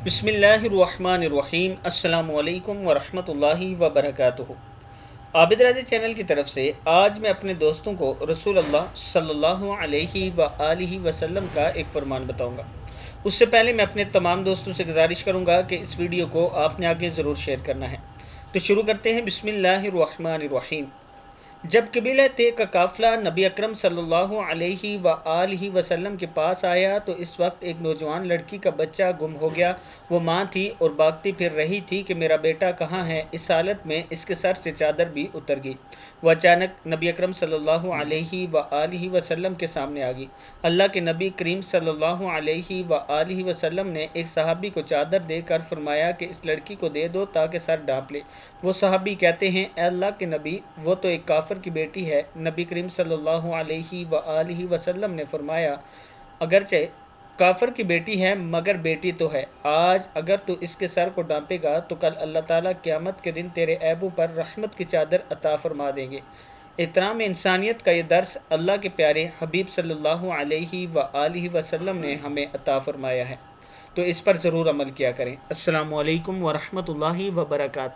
بسم اللہ الرحمن الرحیم۔ السلام علیکم ورحمۃ اللہ وبرکاتہ۔ عابد راضی چینل کی طرف سے آج میں اپنے دوستوں کو رسول اللہ صلی اللہ علیہ وآلہ وسلم کا ایک فرمان بتاؤں گا۔ اس سے پہلے میں اپنے تمام دوستوں سے گزارش کروں گا کہ اس ویڈیو کو آپ نے آگے ضرور شیئر کرنا ہے۔ تو شروع کرتے ہیں۔ بسم اللہ الرحمن الرحیم۔ جب قبیلہ طے کا قافلہ نبی اکرم صلی اللہ علیہ وآلہ وسلم کے پاس آیا تو اس وقت ایک نوجوان لڑکی کا بچہ گم ہو گیا۔ وہ ماں تھی اور بھاگتی پھر رہی تھی کہ میرا بیٹا کہاں ہے۔ اس حالت میں اس کے سر سے چادر بھی اتر گئی۔ وہ اچانک نبی اکرم صلی اللہ علیہ وآلہ وسلم کے سامنے آ گئی۔ اللہ کے نبی کریم صلی اللہ علیہ وآلہ وسلم نے ایک صحابی کو چادر دے کر فرمایا کہ اس لڑکی کو دے دو تاکہ سر ڈھانپ لے۔ وہ صحابی کہتے ہیں، اے اللہ کے نبی، وہ تو ایک کافر کی بیٹی ہے۔ نبی کریم صلی اللہ علیہ وآلہ وسلم نے فرمایا، اگرچہ کافر کی بیٹی ہے مگر بیٹی تو ہے۔ آج اگر تو اس کے سر کو ڈانپے گا تو کل اللہ تعالیٰ قیامت کے دن تیرے عیبوں پر رحمت کی چادر عطا فرما دیں گے۔ احترام انسانیت کا یہ درس اللہ کے پیارے حبیب صلی اللہ علیہ وآلہ وسلم نے ہمیں عطا فرمایا ہے، تو اس پر ضرور عمل کیا کریں۔ السلام علیکم ورحمۃ اللہ وبرکاتہ۔